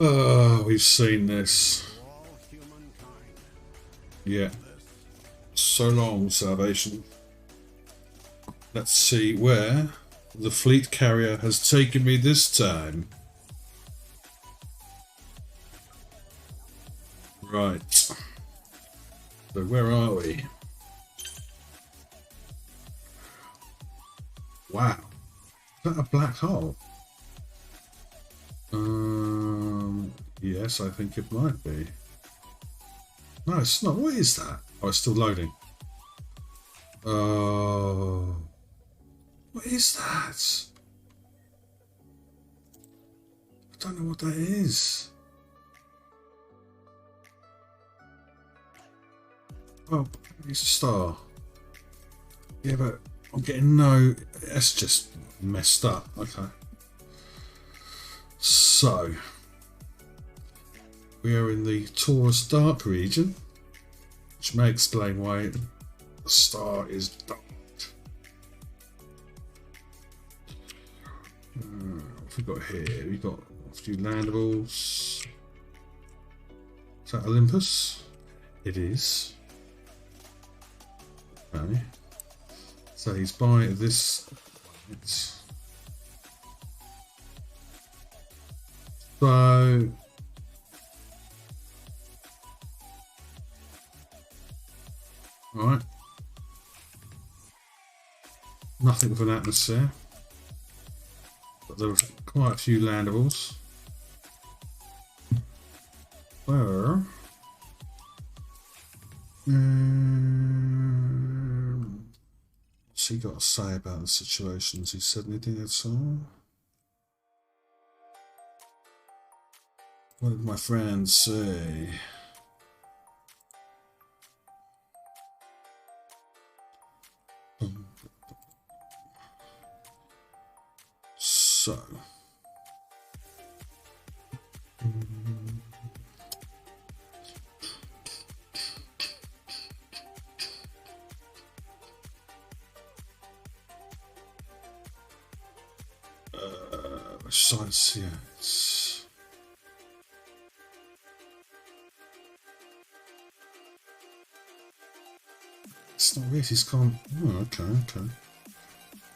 Oh, we've seen this. Yeah. So long, Salvation. Let's see where the fleet carrier has taken me this time. Right. So where are we? Wow. Is that a black hole? Yes, I think it might be. No, it's not. What is that? Oh, it's still loading. Oh. What is that? I don't know what that is. Well, it's a star. Yeah, but I'm getting no... That's just messed up. Okay. So... we are in the Taurus dark region, which may explain why the star is dark. What have we got here? We've got a few landables. Is that Olympus? It is. Okay. So he's by this. So. Alright. Nothing with an atmosphere. But there are quite a few landables. What's he got to say about the situations? He said anything at all? What did my friend say? So. Science, yeah. It's not weird, he's gone. Oh, okay.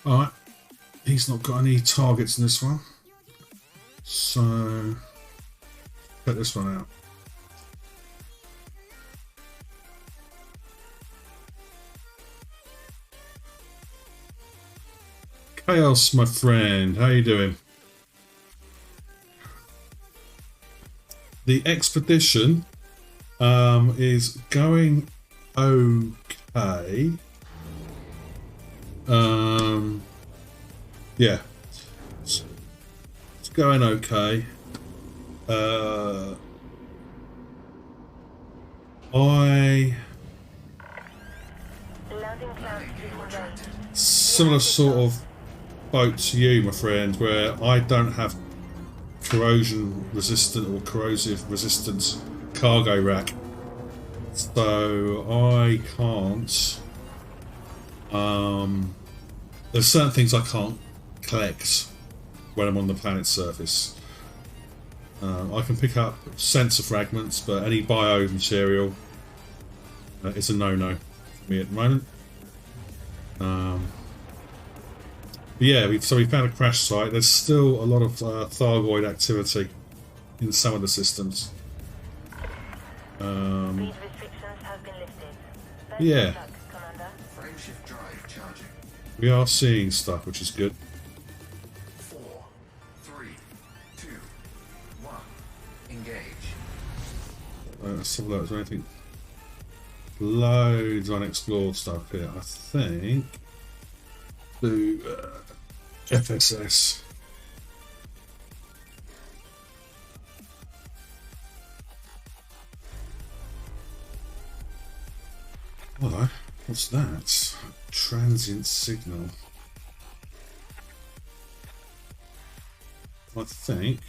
Alright. He's not got any targets in this one. So put this one out. Chaos, my friend, how you doing? The expedition is going okay. Yeah, it's going okay. Similar sort of boat to you, my friend, where I don't have corrosion resistant or corrosive resistant cargo rack, so I can't. There's certain things I can't collect when I'm on the planet's surface. I can pick up sensor fragments, but any bio material is a no-no for me at the moment. Yeah, we found a crash site. There's still a lot of Thargoid activity in some of the systems. These restrictions have been lifted. Yeah. Commander. Frameshift drive charging. We are seeing stuff, which is good. 4, 3, 2, 1. Engage. Let's have a look. Is there anything? Loads of unexplored stuff here. I think. Do FSS. Hello. What's that? Transient signal. I think.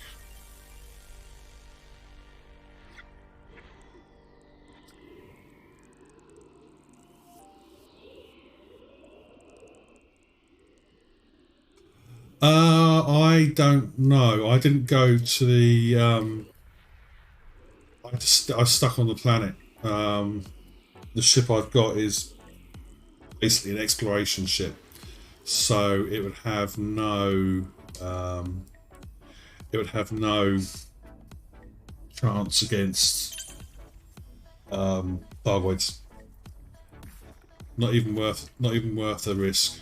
I don't know. I didn't go to the I stuck on the planet. The ship I've got is basically an exploration ship, so it would have no chance against Thargoids. Not even worth the risk.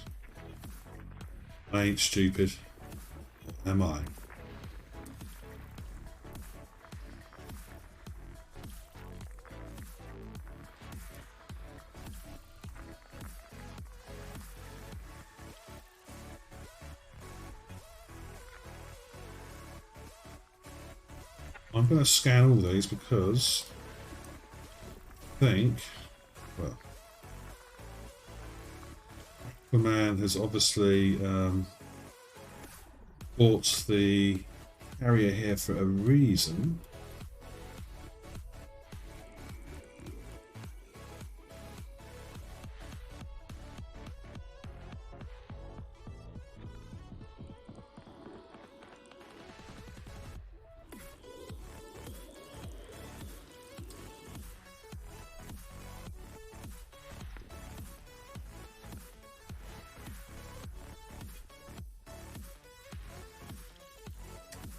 I ain't stupid, am I? I'm going to scan all these because I think, well, the man has obviously bought the carrier here for a reason.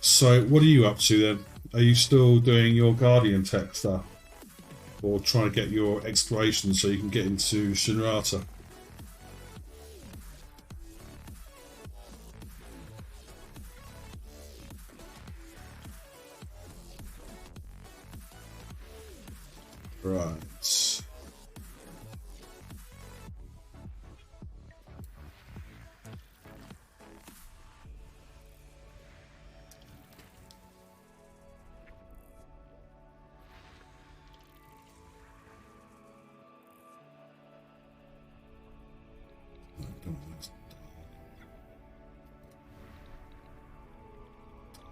So, what are you up to then? Are you still doing your Guardian tech stuff? Or trying to get your exploration so you can get into Shinrata? Right.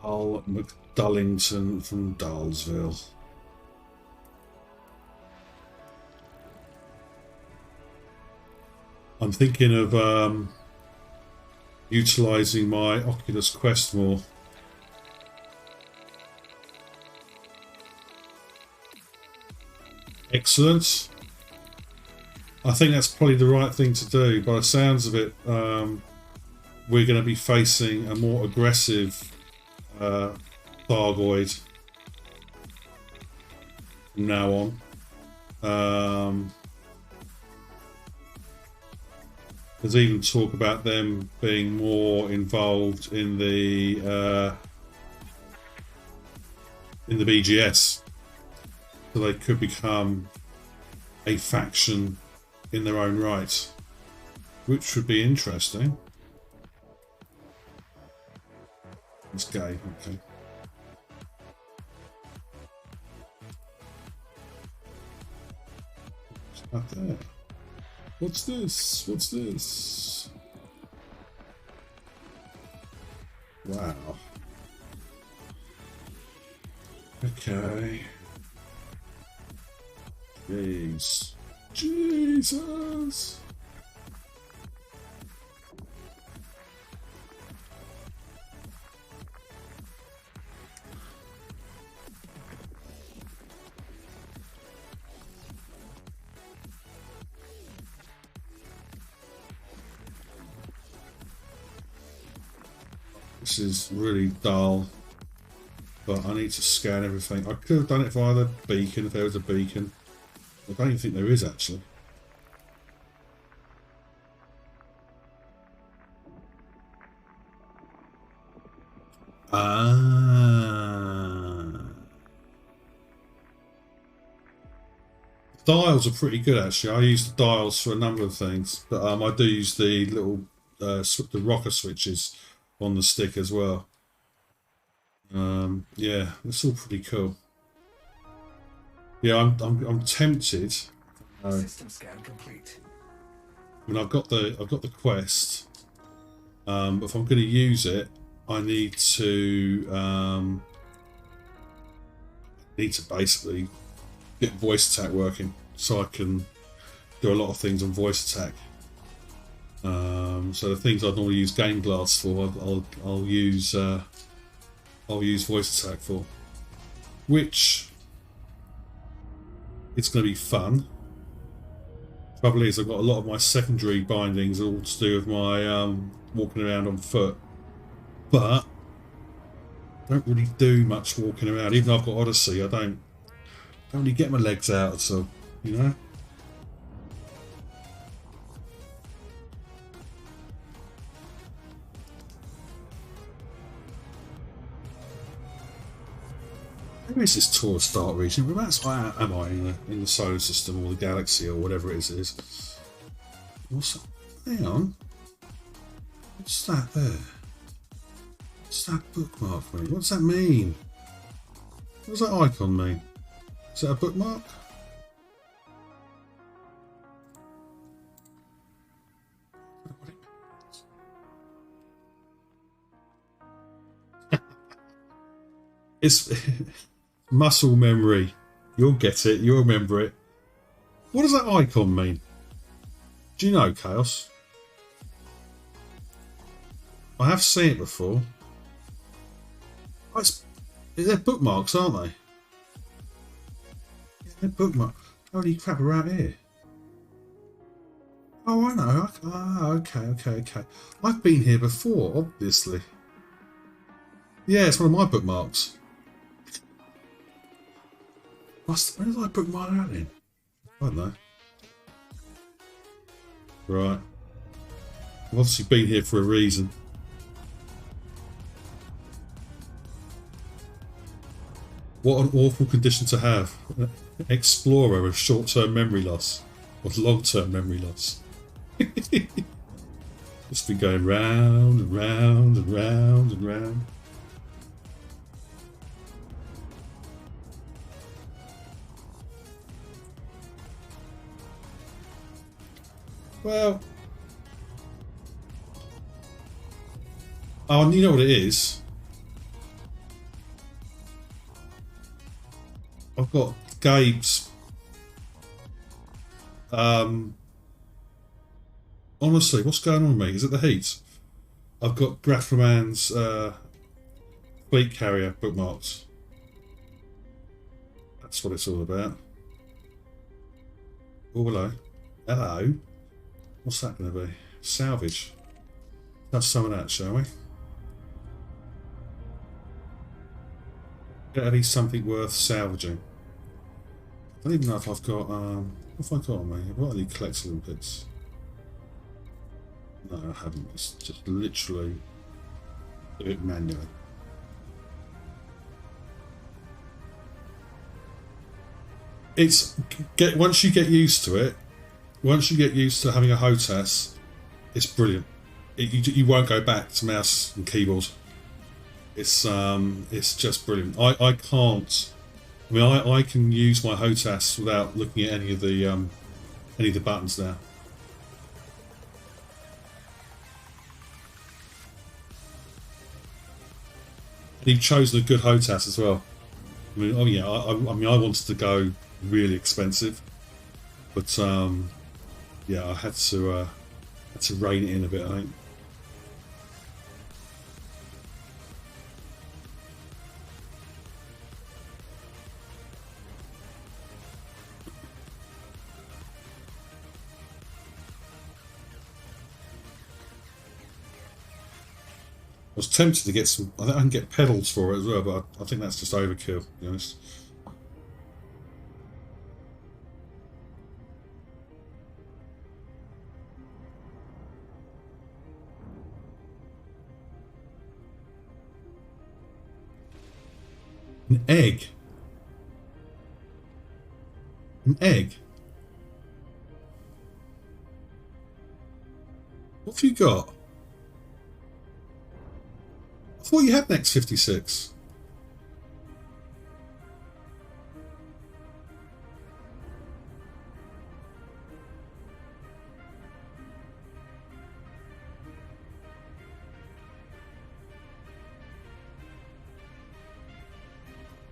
Al McDullington from Dalesville. I'm thinking of utilising my Oculus Quest more. Excellent. I think that's probably the right thing to do. By the sounds of it, we're going to be facing a more aggressive Thargoid from now on. There's even talk about them being more involved in the BGS, so they could become a faction in their own right, which would be interesting. It's gay, okay. What's out there? What's this? What's this? Wow. Okay. Jeez. Jesus. This is really dull, but I need to scan everything. I could have done it via the beacon if there was a beacon. I don't even think there is actually. Dials are pretty good actually. I use the dials for a number of things, but I do use the little the rocker switches on the stick as well. Yeah, it's all pretty cool. Yeah, I'm tempted. System scan complete. I mean, I've got the quest, but if I'm going to use it, I need to basically get voice attack working, so I can do a lot of things on voice attack. So the things I'd normally use Game Glass for, I'll use voice attack for, which it's going to be fun. Trouble is, I've got a lot of my secondary bindings all to do with my walking around on foot, but I don't really do much walking around. Even though I've got Odyssey, I don't really get my legs out at all, you know. Where is this Taurus Star region? Whereabouts am I in the solar system or the galaxy or whatever it is? What's that? Hang on. What's that there? What's that bookmark mean? What does that mean? What does that icon mean? Is that a bookmark? It's muscle memory. You'll get it. You'll remember it. What does that icon mean? Do you know, Chaos? I have seen it before. Oh, they're bookmarks, aren't they? Yeah, they're bookmarks. Holy crap, we're out here. Oh, I know. Okay. I've been here before, obviously. Yeah, it's one of my bookmarks. When did I bookmark that in? I don't know. Right. I've obviously been here for a reason. What an awful condition to have. Explorer with short-term memory loss. Or long-term memory loss. Just been going round and round and round and round. Well, oh, you know what it is? I've got Gabe's. Honestly, what's going on with me? Is it the heat? I've got Graframan's fleet carrier bookmarks. That's what it's all about. Oh, hello. Hello. What's that going to be? Salvage. Let's some of that, shall we? Get at least something worth salvaging. I don't even know if I've got, what have I got on me? I've got any collectible bits. No, I haven't. It's just literally do it manually. It's once you get used to it. Once you get used to having a HOTAS, it's brilliant. You won't go back to mouse and keyboard. It's just brilliant. I can't. I mean, I can use my HOTAS without looking at any of the buttons now. And you've chosen a good HOTAS as well. I mean, oh yeah. I mean, I wanted to go really expensive, but yeah, I had to rein it in a bit, I think. I was tempted to get some. I think I can get pedals for it as well, but I think that's just overkill, to be honest. An egg. An egg. What have you got? I thought you had an X56.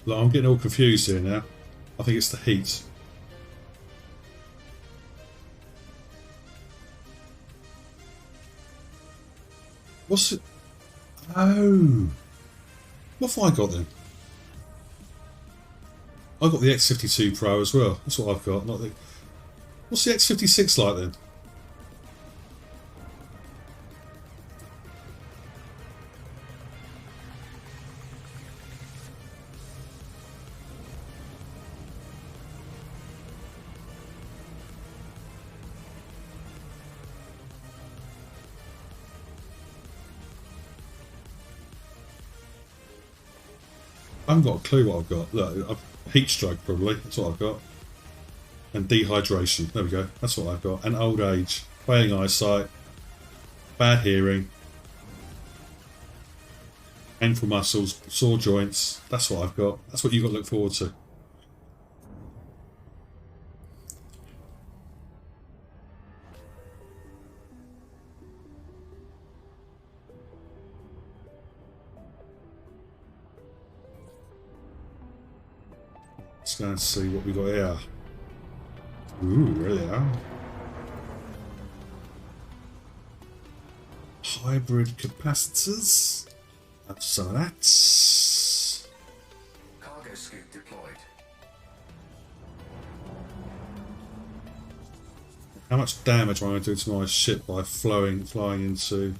Look, I'm getting all confused here now. I think it's the heat. What's it? Oh. What have I got then? I've got the X52 Pro as well. That's what I've got. Not the. What's the X56 like then? I haven't got a clue what I've got. Look, heat stroke probably. That's what I've got. And dehydration. There we go. That's what I've got. And old age. Failing eyesight. Bad hearing. Painful muscles. Sore joints. That's what I've got. That's what you've got to look forward to. Let's go and see what we got here. Ooh, really? Hybrid capacitors. Have some of that. Cargo scoop deployed. How much damage am I going to do to my ship by flying into?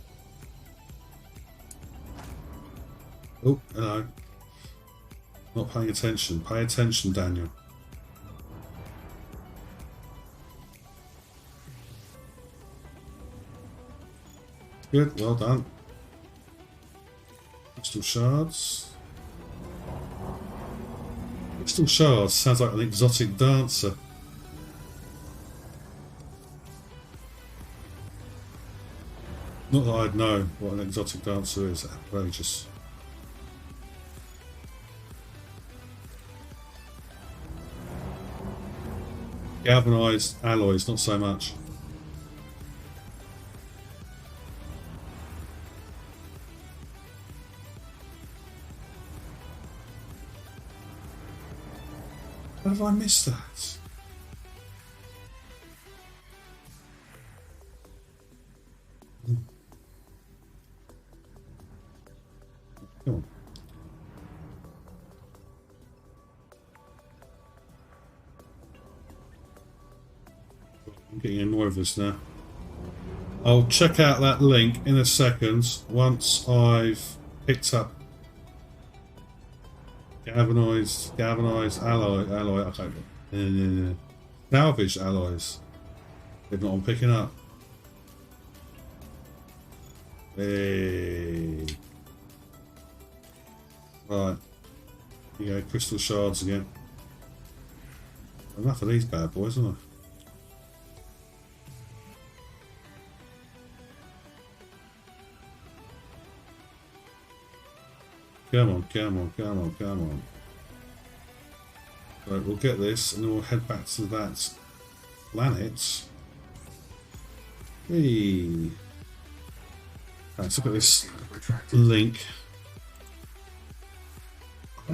Oh, hello. Not paying attention. Pay attention, Daniel. Good, well done. Crystal shards. Crystal shards sounds like an exotic dancer. Not that I'd know what an exotic dancer is. Outrageous. Galvanized alloys, not so much. How have I missed that? Come on. I'm getting annoyed with this now. I'll check out that link in a second once I've picked up galvanized alloy. Okay, salvage alloys. If not, I'm picking up. Hey. Right. You go, crystal shards again. Enough of these bad boys, isn't there? Come on, come on, come on, come on. Right, we'll get this and then we'll head back to that planet. Hey. Right, let's look at this link.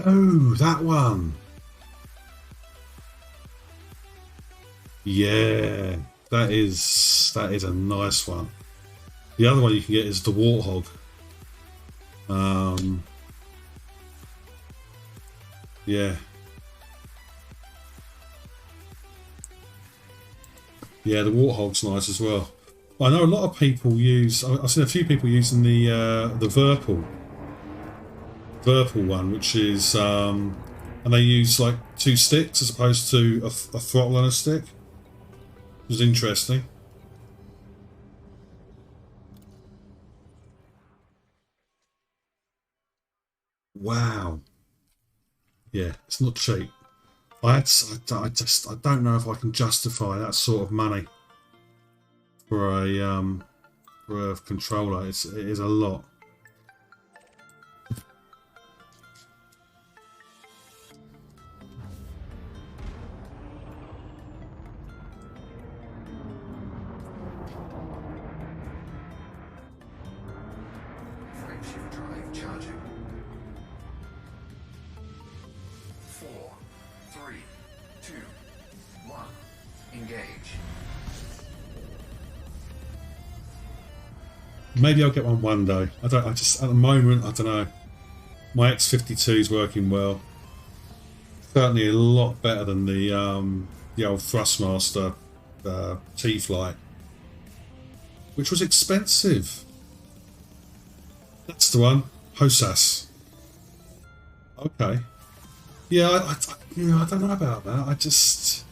Oh, that one. Yeah, that is a nice one. The other one you can get is the Warthog. Yeah. Yeah, the Warthog's nice as well. I know a lot of people use. I've seen a few people using the Verpal one, which is and they use like 2 sticks as opposed to a throttle and a stick. It was interesting. Wow. Yeah, it's not cheap. I don't know if I can justify that sort of money for a controller. It is a lot. Frameshift drive charging. 4, 3, 2, 1. Engage. Maybe I'll get one day. I just at the moment I don't know. My X52 is working well. Certainly a lot better than the old Thrustmaster T-Flight, which was expensive. That's the one. Hosas. Okay. Yeah, I don't know about that.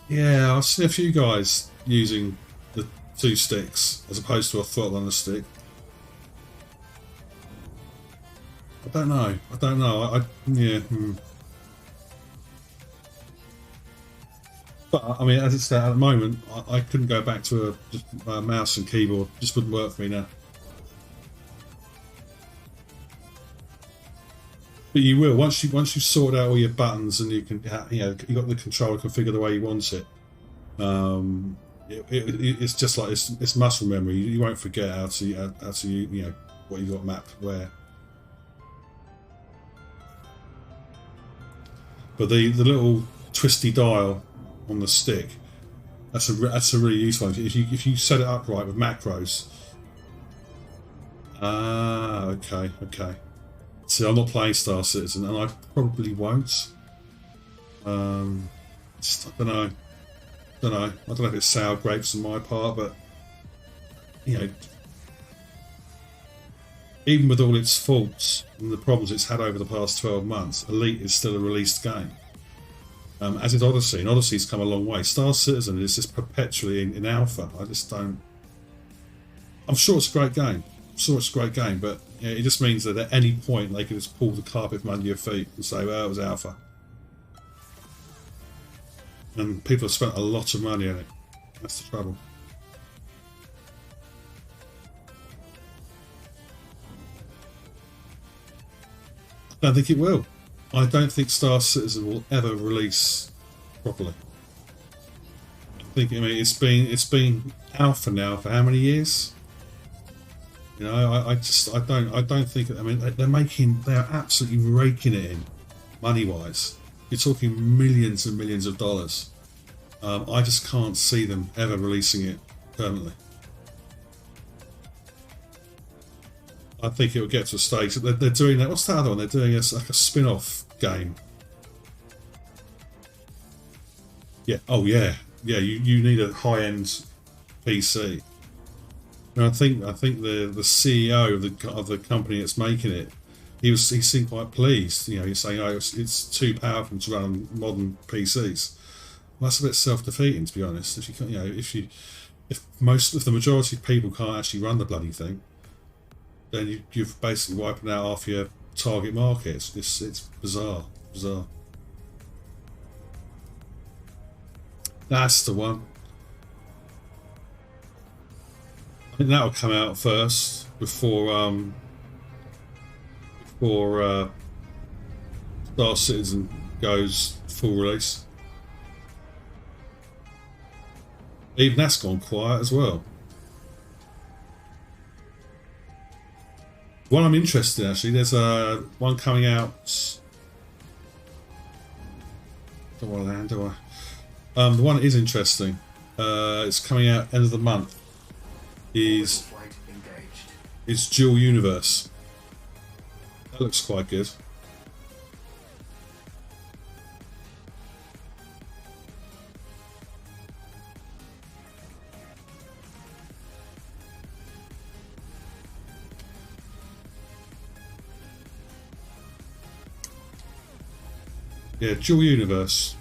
Yeah, I've seen a few guys using the 2 sticks as opposed to a throttle on a stick. I don't know. Yeah. But I mean, as it's at the moment, I couldn't go back to a mouse and keyboard. Just wouldn't work for me now. But you will once you sort out all your buttons and you can, you got the controller configured the way you want it. It's just like it's muscle memory. You won't forget how to what you got mapped where. But the little twisty dial on the stick, that's a really useful one. If you set it up right with macros. Okay. See, I'm not playing Star Citizen, and I probably won't. I don't know. I don't know if it's sour grapes on my part, but even with all its faults and the problems it's had over the past 12 months, Elite is still a released game. As is Odyssey, and Odyssey's come a long way. Star Citizen is just perpetually in alpha. I just don't. I'm sure it's a great game. But it just means that at any point they can just pull the carpet from under your feet and say, well, it was alpha. And people have spent a lot of money on it. That's the trouble. I don't think it will. I don't think Star Citizen will ever release properly. I mean, it's been alpha now for how many years? I don't think. I mean, they're absolutely raking it in, money-wise. You're talking millions and millions of dollars. I just can't see them ever releasing it permanently. I think it will get to a stage that they're doing that. What's the other one? They're doing like a spin-off game. Yeah. Oh yeah. Yeah. You need a high-end PC. And I think the CEO of the company that's making it, he seemed quite pleased. He's saying, "Oh, it's too powerful to run on modern PCs." Well, that's a bit self-defeating, to be honest. If the majority of people can't actually run the bloody thing, then you're basically wiping out half your target market. It's bizarre. That's the one. I think that'll come out first before Star Citizen goes full release. Even that's gone quiet as well. One I'm interested in, actually, there's one coming out. Don't want to land, do I? The one that is interesting. It's coming out end of the month. Is Dual Universe. That looks quite good. Yeah, Dual Universe.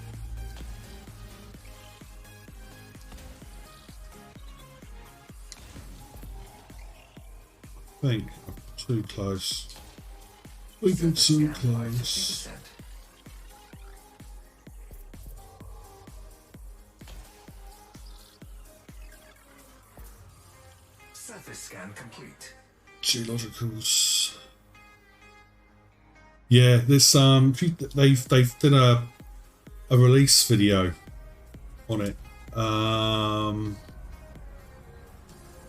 I think too close. We've been too close. Surface scan complete. Geologicals. Yeah, this they've done a release video on it a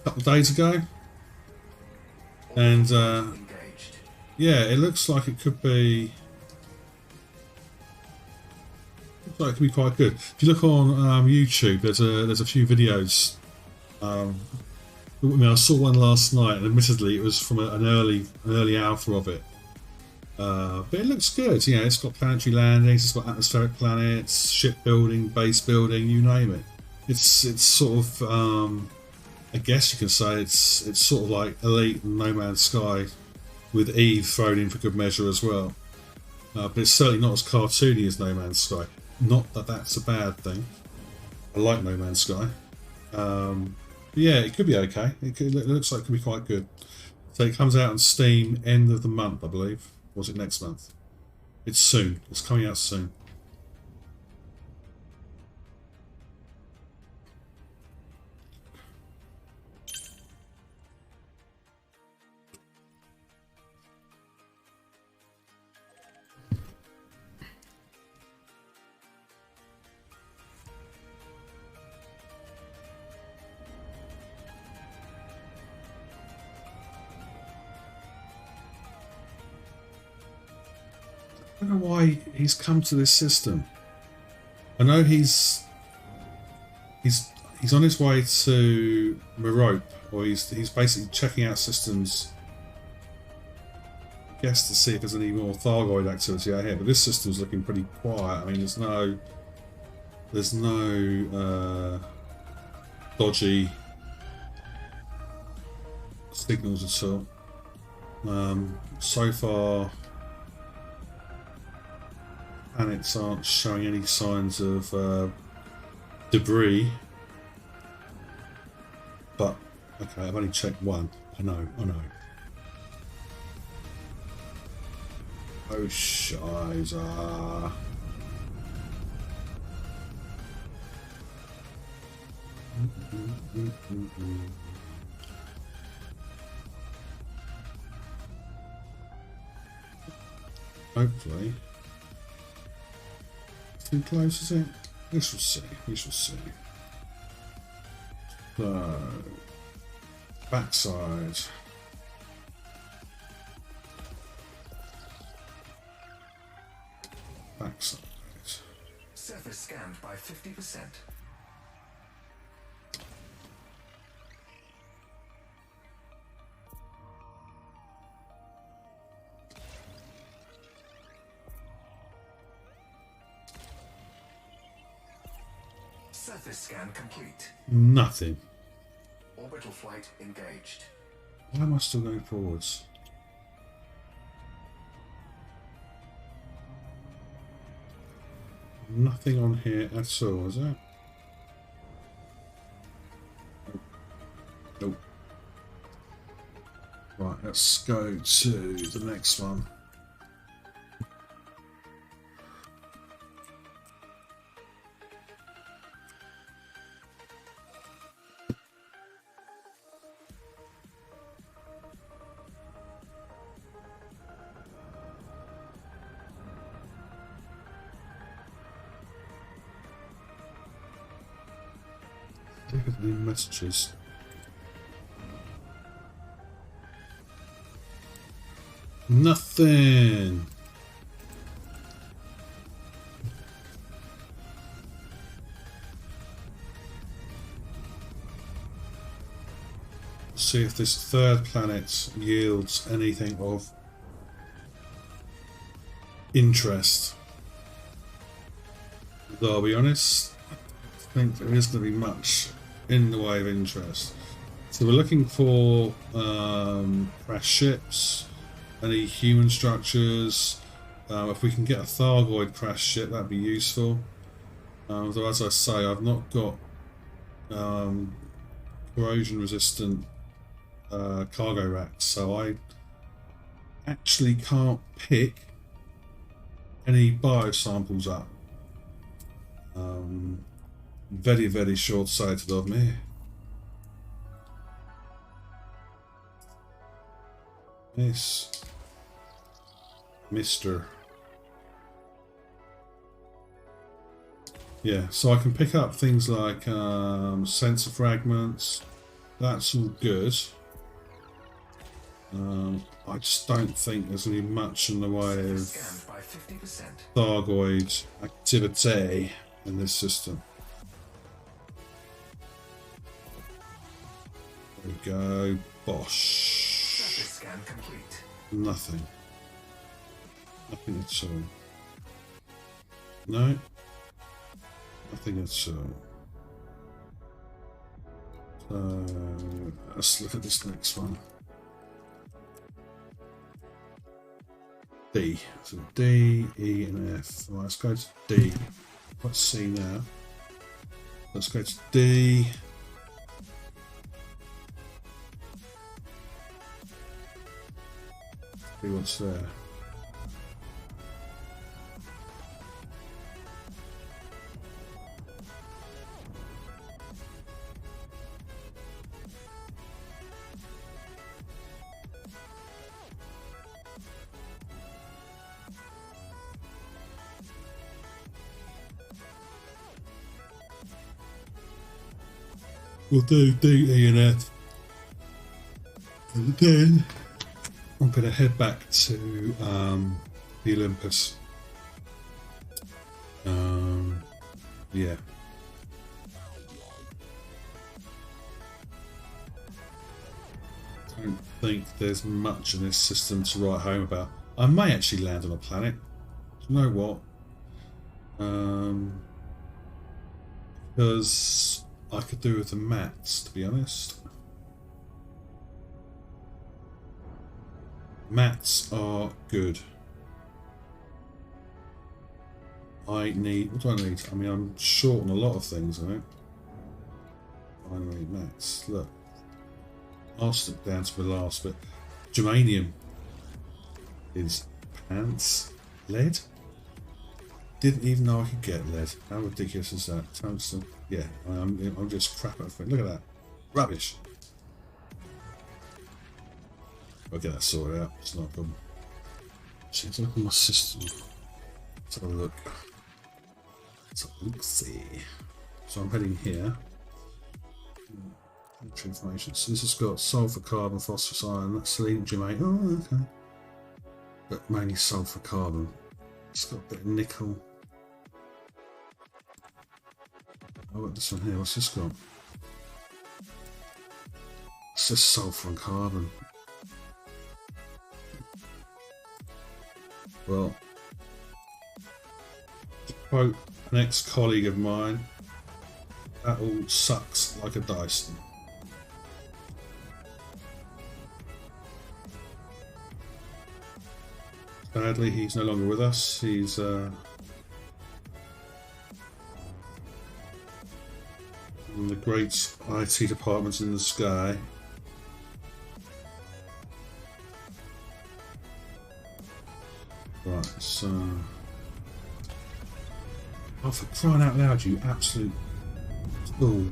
couple of days ago. And yeah, it looks like it could be. Looks like it could be quite good. If you look on YouTube, there's a few videos. I mean, I saw one last night, and admittedly, it was from an early alpha of it. But it looks good. You know, it's got planetary landings, it's got atmospheric planets, shipbuilding, base building, you name it. It's sort of I guess you can say it's sort of like Elite and No Man's Sky with Eve thrown in for good measure as well. But it's certainly not as cartoony as No Man's Sky. Not that that's a bad thing. I like No Man's Sky. Yeah, it could be okay. It looks like it could be quite good. So it comes out on Steam end of the month, I believe. Or was it next month? It's soon. It's coming out soon. I don't know why he's come to this system. I know he's on his way to Merope, or he's basically checking out systems, I guess, to see if there's any more Thargoid activity out here. But this system's looking pretty quiet. I mean, there's no dodgy signals at all. So far, planets aren't showing any signs of debris. But okay, I've only checked one. I know. Oh, shiza. Hopefully. Too close, is it? We shall see. We shall see. So, backside. Backside. Surface scanned by 50%. Surface scan complete. Nothing. Orbital flight engaged. Why am I still going forwards? Nothing on here at all, is it? Nope. Right, let's go to the next one. Any messages? Nothing. See if this third planet yields anything of interest. Though I'll be honest, I think there is going to be much in the way of interest. So we're looking for crashed ships, any human structures. If we can get a Thargoid crash ship, that'd be useful. Though, as I say, I've not got corrosion resistant cargo racks, so I actually can't pick any bio samples up. Very, very short-sighted of me. Yes, Mr. Yeah, so I can pick up things like sensor fragments. That's all good. I just don't think there's going to be much in the way of Thargoid activity in this system. There we go. Bosh. Scan complete. Nothing. Nothing at all. No. Nothing at all. So let's look at this next one. D. So D, E, and F. Right, let's go to D. Let's see now. Let's go to D. See what's there. We'll do D, E, and F. And then I'm going to head back to the Olympus. Yeah. I don't think there's much in this system to write home about. I may actually land on a planet. Do you know what? Because I could do with the mats, to be honest. Mats are good. I need... What do I need? I mean, I'm short on a lot of things, I think. I need mats. Look. I'll stick down to the last bit. Germanium is pants. Lead? Didn't even know I could get lead. How ridiculous is that? Tungsten. Yeah, I'm just crap at it. Look at that. Rubbish. I'll get that sorted out. It's not a problem. So let's look at my system. Let's have a look. Let's have a look. See. So I'm heading here. Information. So this has got sulfur, carbon, phosphorus, iron, selenium, germanium. Oh, okay. But mainly sulfur, carbon. It's got a bit of nickel. I've got this one here. What's this got? It's just sulfur and carbon. Well, to quote an ex-colleague of mine, that all sucks like a Dyson. Sadly, he's no longer with us. He's in the great IT department in the sky. Right, so... Oh, for crying out loud, you absolute fool.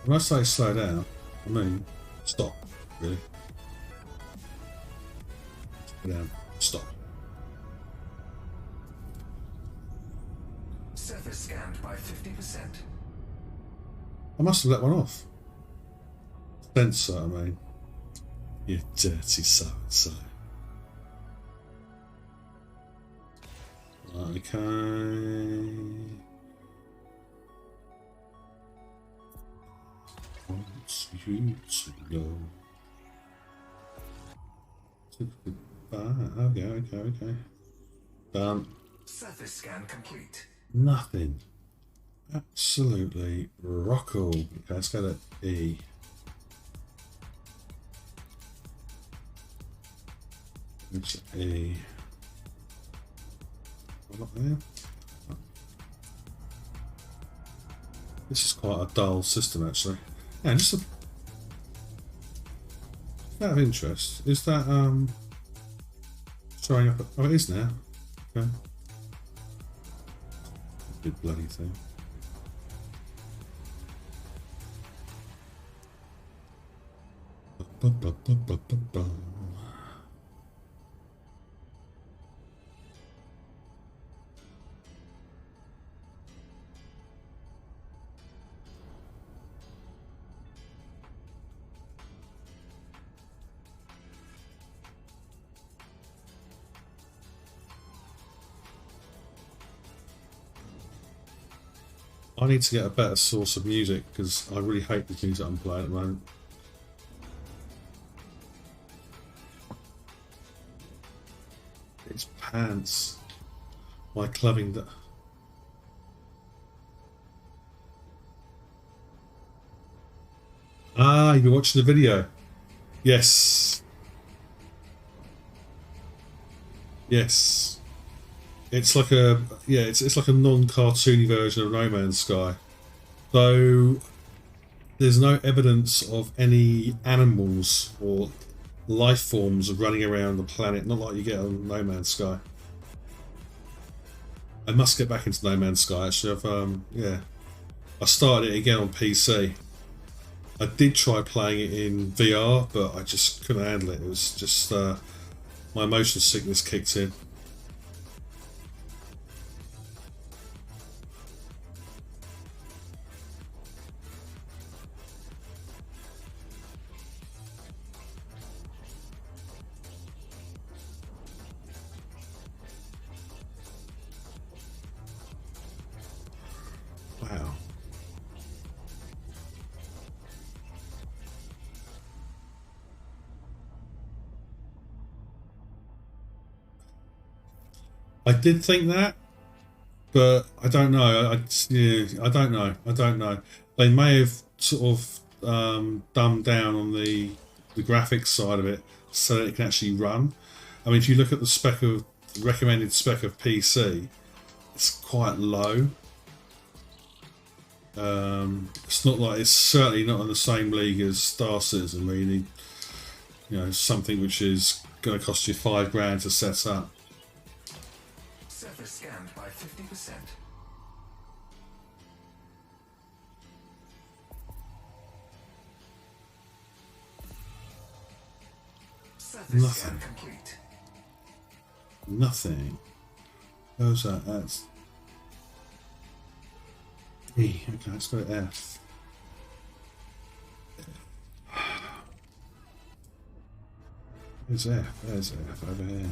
When I say slow down, I mean stop, really. Slow down, stop. Surface scanned by 50%. I must have let one off. Sensor, I mean. You dirty so-and-so. Okay. Wants you to go. Okay. Done. Surface scan complete. Nothing. Absolutely rockall. Okay, let's go to E. It's E. Not there. This is quite a dull system, actually. Yeah, just out of interest, is that showing up? Oh, it is now. Okay. Big bloody thing. I need to get a better source of music because I really hate the music I'm playing at the moment. pants. My clubbing. Ah, you've been watching the video. Yes. Yes. It's like a it's like a non-cartoony version of No Man's Sky. Though there's no evidence of any animals or life forms running around the planet, not like you get on No Man's Sky. I must get back into No Man's Sky actually. I started it again on PC. I did try playing it in VR, but I just couldn't handle it. It was just my motion sickness kicked in. Wow. I did think that, but I don't know. I don't know. I don't know. They may have sort of dumbed down on the graphics side of it so that it can actually run. I mean, if you look at the recommended spec of PC, it's quite low. It's certainly not in the same league as Star Citizen, where you need, something which is going to cost you £5,000 to set up. Surface scanned by 50%. Surface scan complete. Nothing. Where's that? That's E. Okay, let's go to F. There's F. There's F over here.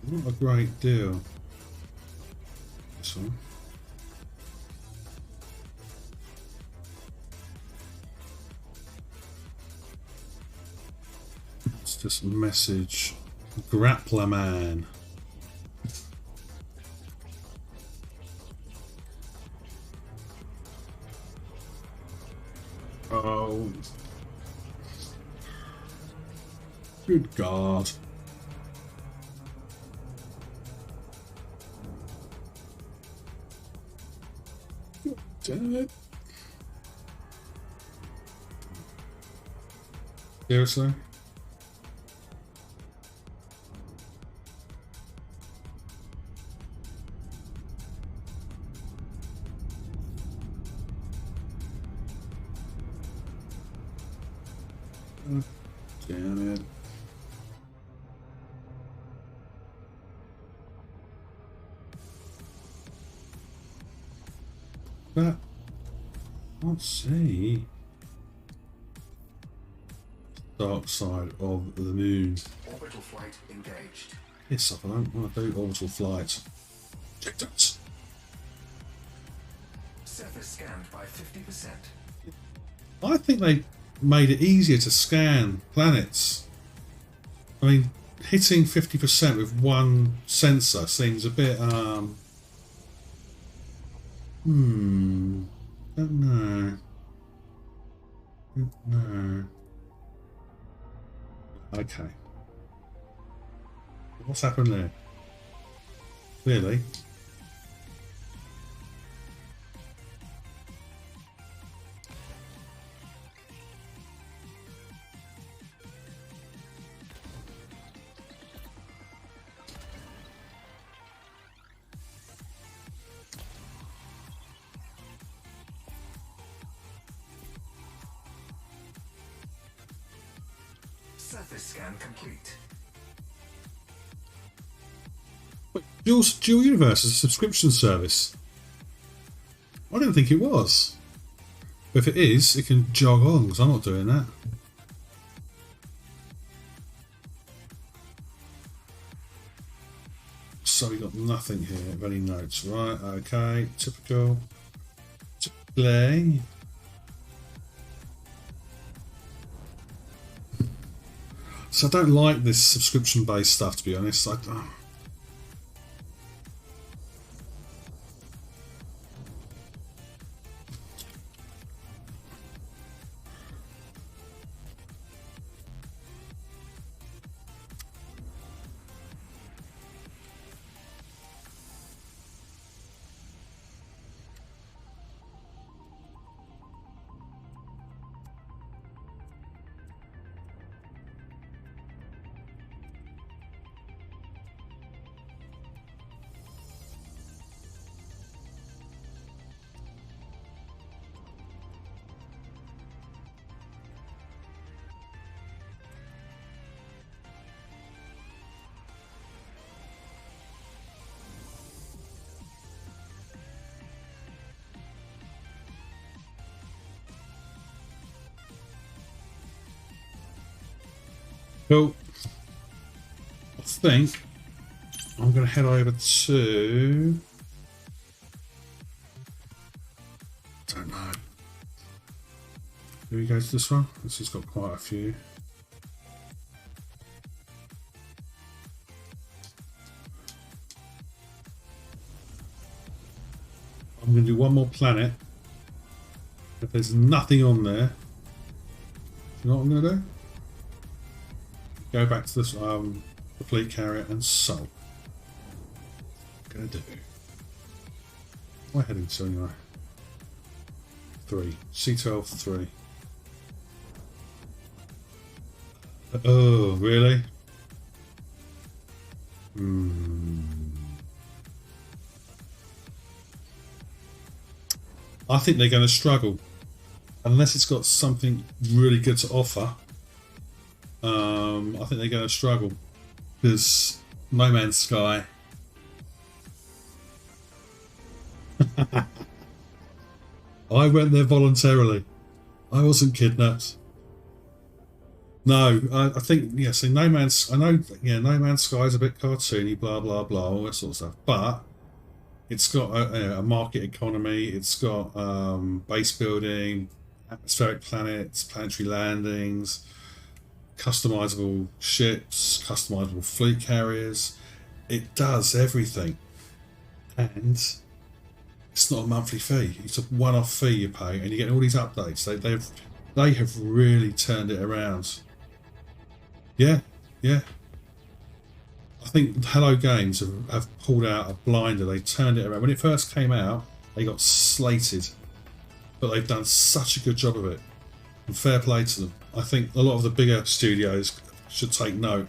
Not a great deal. This one. It's just message. Grappler man. Oh. Good God. Damn it. Seriously? Damn it. But let's see. Dark side of the moon. Orbital flight engaged. Piss off, I don't want to do orbital flight. Ridiculous. Surface scanned by 50%. I think they made it easier to scan planets. I mean, hitting 50% with one sensor seems a bit don't know. Don't know. Okay. What's happened there? Clearly. Surface scan complete. Wait, Dual Universe is a subscription service. I didn't think it was. But if it is, it can jog on, because I'm not doing that. So we got nothing here of any notes, right? Okay, typical. Typically. So I don't like this subscription-based stuff, to be honest. Cool. I think I'm going to head over to... don't know. Do we go to this one? This has got quite a few. I'm going to do one more planet. If there's nothing on there, you know what I'm going to do? Go back to this the fleet carrier and salt. Gonna do. What am I heading to anyway? 3. C12 3. Oh, really? I think they're going to struggle unless it's got something really good to offer. I think they're going to struggle because No Man's Sky. I went there voluntarily. I wasn't kidnapped. No, I think yeah. So No Man's, I know, yeah, No Man's Sky is a bit cartoony, blah blah blah, all that sort of stuff. But it's got a market economy. It's got base building, atmospheric planets, planetary landings, customizable ships, customizable fleet carriers. It does everything, and it's not a monthly fee. It's a one-off fee you pay, and you get all these updates. They have really turned it around. Yeah. I think Hello Games have pulled out a blinder. They turned it around. When it first came out, they got slated, but they've done such a good job of it. And fair play to them. I think a lot of the bigger studios should take note.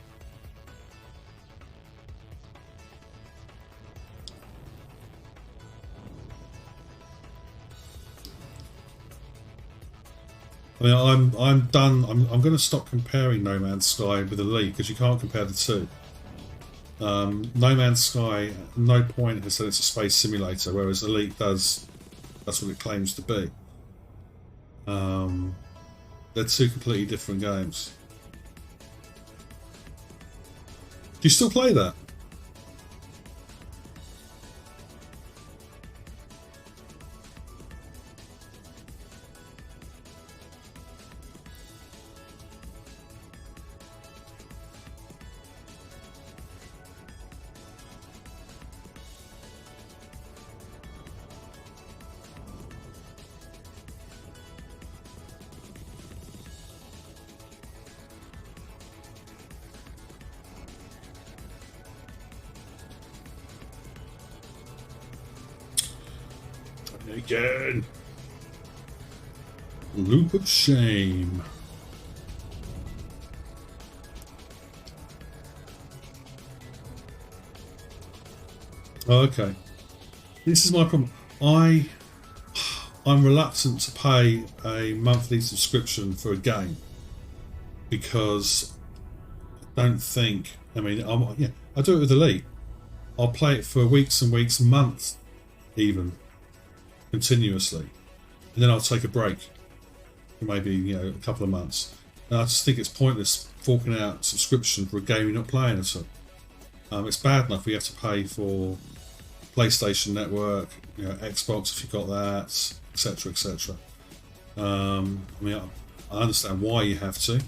I mean, I'm done. I'm going to stop comparing No Man's Sky with Elite because you can't compare the two. No Man's Sky, no point has said it's a space simulator, whereas Elite does. That's what it claims to be. They're two completely different games. Do you still play that? Again. Loop of shame. Okay. This is my problem. I'm reluctant to pay a monthly subscription for a game because I don't think. I mean, I do it with Elite. I'll play it for weeks and weeks, months, even. Continuously, and then I'll take a break for maybe a couple of months. And I just think it's pointless forking out subscription for a game you're not playing at all. It's bad enough we have to pay for PlayStation Network, Xbox if you've got that, etc., etc. I mean, I understand why you have to,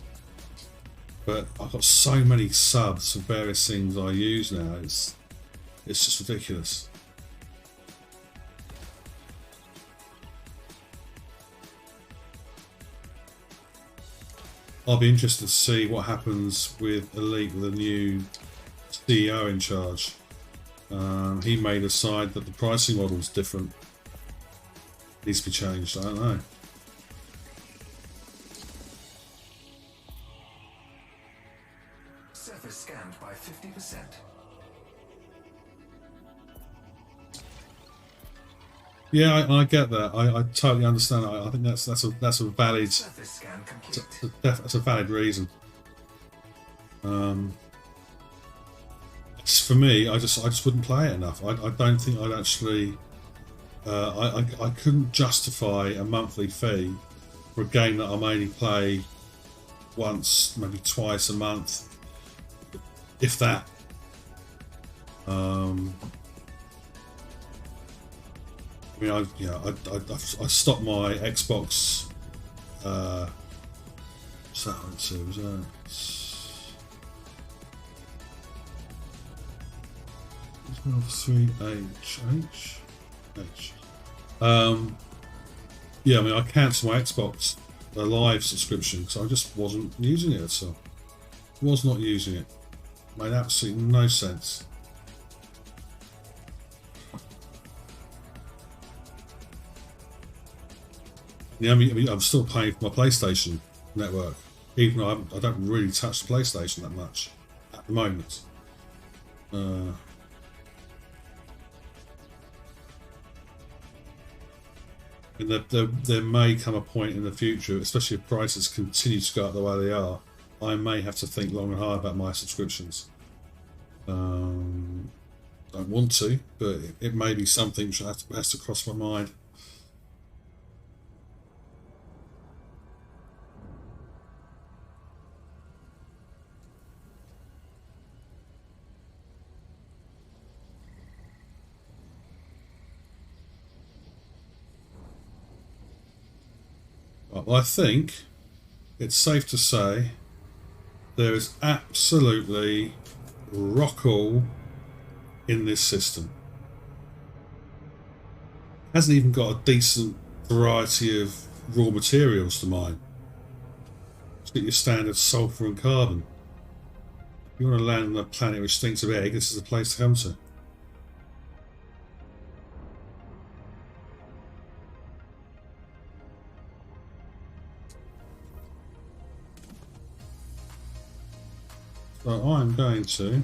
but I've got so many subs of various things I use now. It's just ridiculous. I'll be interested to see what happens with Elite with a new CEO in charge. He may decide that the pricing model is different. Needs to be changed. I don't know. Surface scanned by 50%. Yeah, I get that. I totally understand. I think that's a valid Surface scan complete. that's a valid reason. For me, I just wouldn't play it enough. I don't think I'd actually. I couldn't justify a monthly fee for a game that I mainly play once, maybe twice a month, if that. I mean, I stopped my Xbox. What's that one to? Was that? Three H. Yeah, I mean, I cancelled my Xbox Live subscription because I just wasn't using it at all. Was not using it. Made absolutely no sense. Yeah, I mean, I'm still paying for my PlayStation Network, even though I don't really touch the PlayStation that much at the moment. And there may come a point in the future, especially if prices continue to go up the way they are, I may have to think long and hard about my subscriptions. Don't want to, but it may be something which has to cross my mind. I think it's safe to say there is absolutely rock all in this system. Hasn't even got a decent variety of raw materials to mine. It's got your standard sulfur and carbon. If you want to land on a planet which stinks of egg, this is the place to come to. So I'm going to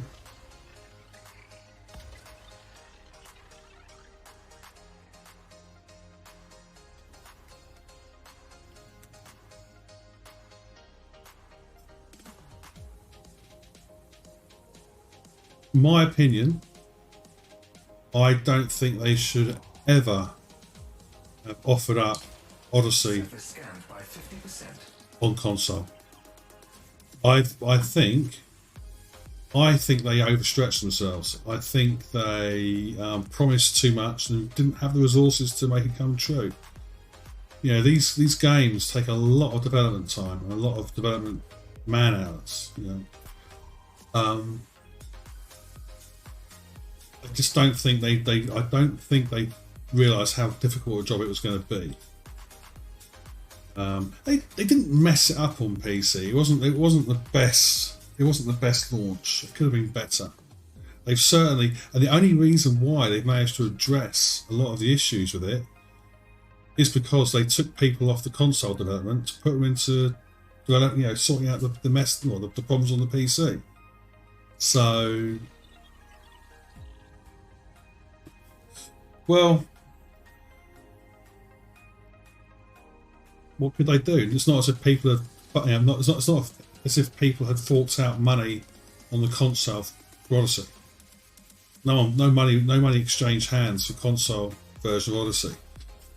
my opinion, I don't think they should ever have offered up Odyssey Surface scanned by 50%. on console. I think they overstretched themselves. I think they promised too much and didn't have the resources to make it come true. You know, these games take a lot of development time and a lot of development man hours. I just don't think I don't think they realised how difficult a job it was going to be. They didn't mess it up on PC. It wasn't the best. It wasn't the best launch. It could have been better. They've certainly, and the only reason why they've managed to address a lot of the issues with it is because they took people off the console development to put them into developing, sorting out the mess, or the problems on the PC. So, well, what could they do? It's not as if people have, it's not as if people had forked out money on the console for Odyssey. No money exchanged hands for console version of Odyssey.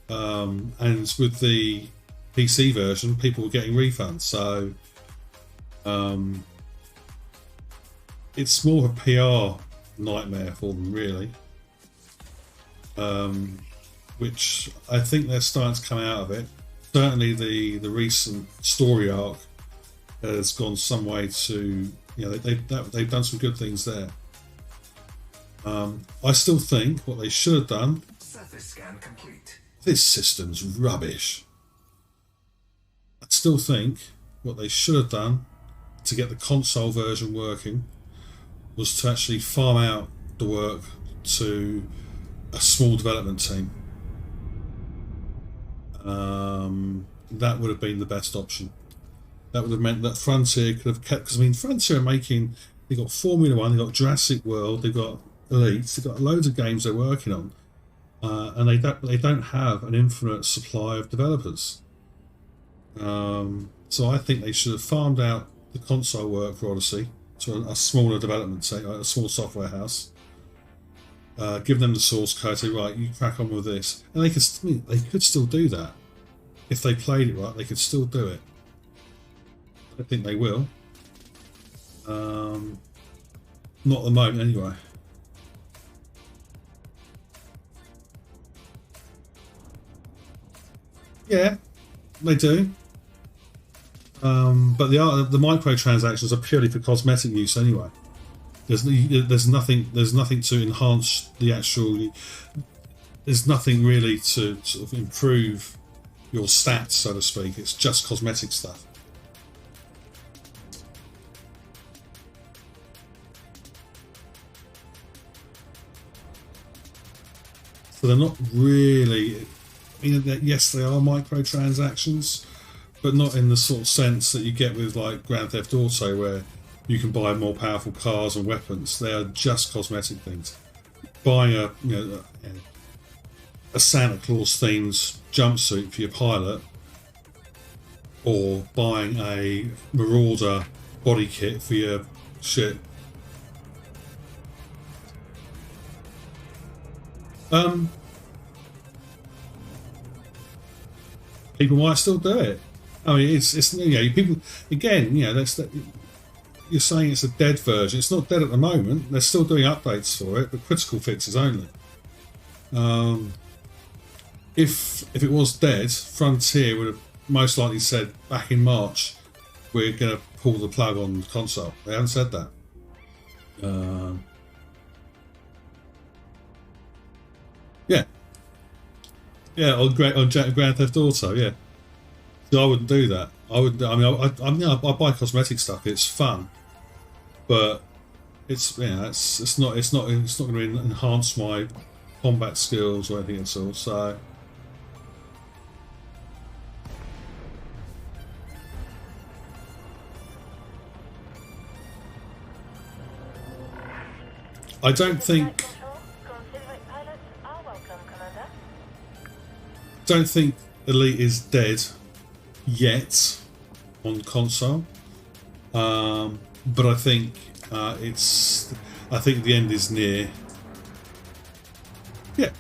And with the PC version, people were getting refunds. So it's more of a PR nightmare for them, really. Which I think they're starting to come out of it. Certainly, the recent story arc has gone some way to, you know, they've done some good things there. I still think what they should have done. Surface scan complete. This system's rubbish. I still think what they should have done to get the console version working was to actually farm out the work to a small development team. That would have been the best option. That would have meant that Frontier could have kept, because I mean, Frontier are making, they've got Formula One, they've got Jurassic World, they've got Elite, they've got loads of games they're working on, and they don't have an infinite supply of developers. So I think they should have farmed out the console work for Odyssey to a smaller development team, a small software house. Give them the source code, say, right, you crack on with this, and they could still do that if they played it right. They could still do it. I think they will. Not at the moment, anyway. Yeah, they do. But the microtransactions are purely for cosmetic use, anyway. There's nothing to enhance the actual. There's nothing really to sort of improve your stats, so to speak. It's just cosmetic stuff. So they're not really. I mean, yes, they are microtransactions, but not in the sort of sense that you get with like Grand Theft Auto, where you can buy more powerful cars and weapons. They are just cosmetic things. Buying a Santa Claus themed jumpsuit for your pilot, or buying a Marauder body kit for your shit. People might still do it. I mean, it's you know, people again. You know, you're saying it's a dead version. It's not dead at the moment. They're still doing updates for it, but critical fixes only. If it was dead, Frontier would have most likely said back in March, we're going to pull the plug on the console. They haven't said that. Yeah, on Grand Theft Auto, yeah. So I wouldn't do that. I would. I mean, I buy cosmetic stuff. It's fun, but it's it's not going to enhance my combat skills or anything at all. So. I don't think Elite is dead yet on console, but I think I think the end is near. Yeah,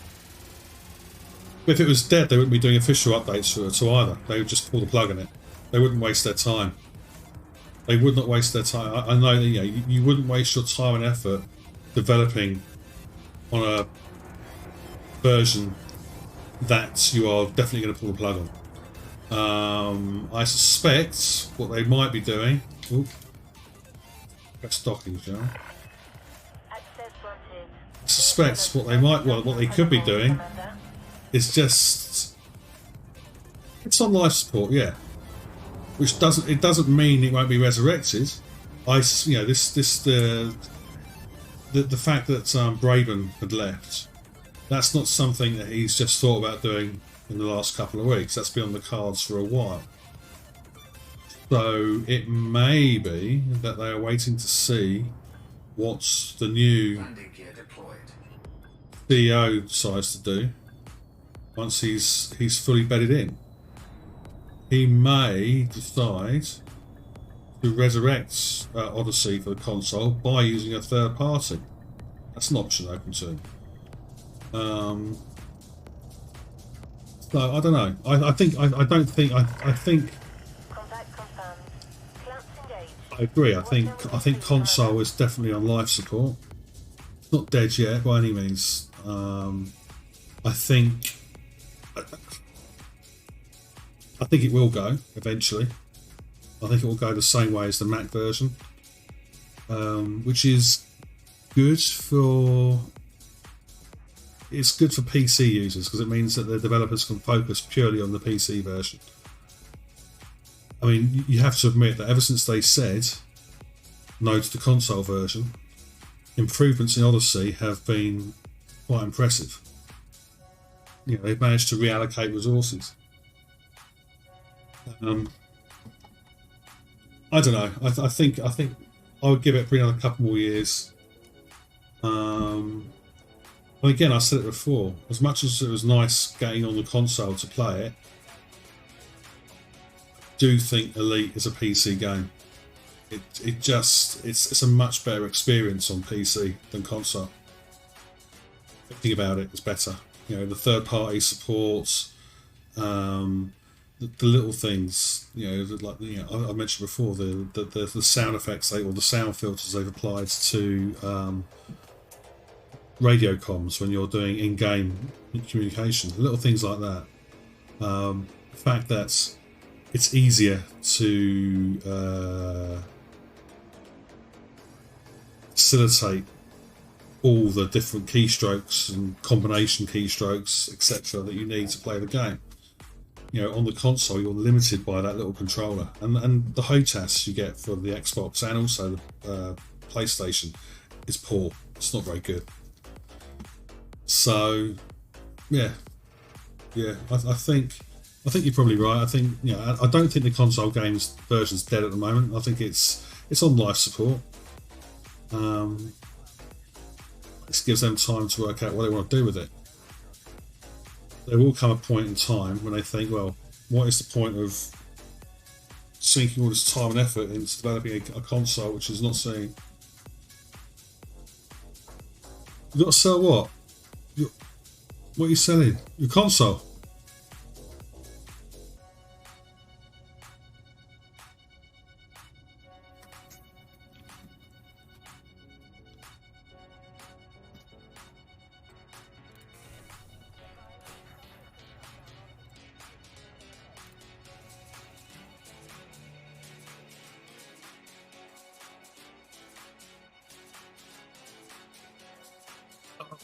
if it was dead, they wouldn't be doing official updates for it either. They would just pull the plug on it. They wouldn't waste their time. They would not waste their time. I know that you wouldn't waste your time and effort developing on a version that you are definitely going to pull the plug on. I suspect what they might be doing. Press docking, shall I? I suspect what they could be doing is just it's on life support, yeah. Which doesn't mean it won't be resurrected. The fact that Braben had left, that's not something that he's just thought about doing in the last couple of weeks. That's been on the cards for a while. So it may be that they are waiting to see what the new CEO decides to do once he's fully bedded in. He may decide to resurrect Odyssey for the console by using a third party. That's an option open to him. So I don't know. I think I agree. I think console is definitely on life support. It's not dead yet by any means. I think it will go eventually. I think it will go the same way as the Mac version, which is good for. It's good for PC users because it means that the developers can focus purely on the PC version. I mean, you have to admit that ever since they said no to the console version, improvements in Odyssey have been quite impressive. You know, they've managed to reallocate resources. I don't know. I think I would give it probably another couple more years. But again, I said it before. As much as it was nice getting on the console to play it, I do think Elite is a PC game. It's a much better experience on PC than console. Everything about it is better. You know, the third-party supports, the little things. You know, like I mentioned before, the sound effects or the sound filters they've applied to radio comms when you're doing in-game communication. Little things like that. The fact that it's easier to facilitate all the different keystrokes and combination keystrokes, etc., that you need to play the game. You know, on the console, you're limited by that little controller, and the HOTAS you get for the Xbox and also the PlayStation is poor. It's not very good. So, yeah, I think you're probably right. I think I don't think the console games version's dead at the moment. I think it's on life support. This gives them time to work out what they want to do with it. There will come a point in time when they think, well, what is the point of sinking all this time and effort into developing a console which is not seeing? You've got to sell what? What are you selling? Your console?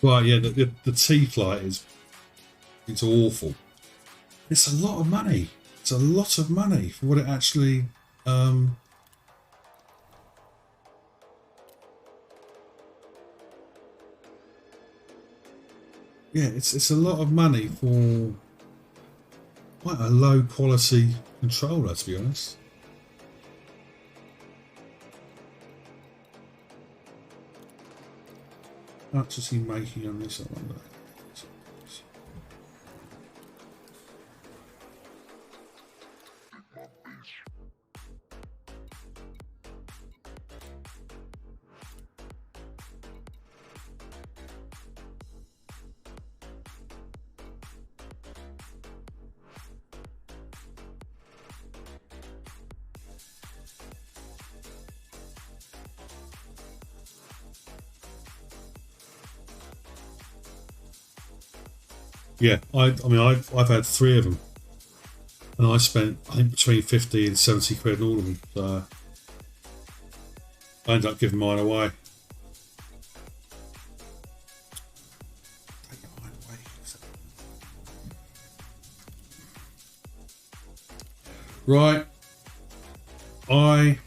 Right, yeah, the T-Flight it's awful. It's a lot of money. It's a lot of money for what it actually yeah, it's a lot of money for quite a low quality controller, to be honest. How much is he making on this? I wonder. Yeah, I mean, I've had 3 of them, and I spent, I think, between 50 and 70 quid on all of them. So I ended up giving mine away. Take mine away. Right, I'm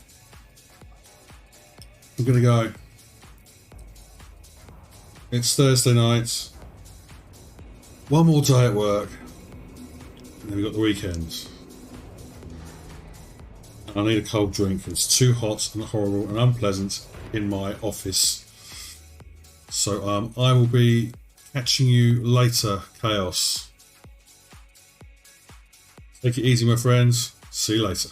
gonna go. It's Thursday night. One more day at work, and then we've got the weekends. And I need a cold drink. It's too hot and horrible and unpleasant in my office. So I will be catching you later, Chaos. Take it easy, my friends. See you later.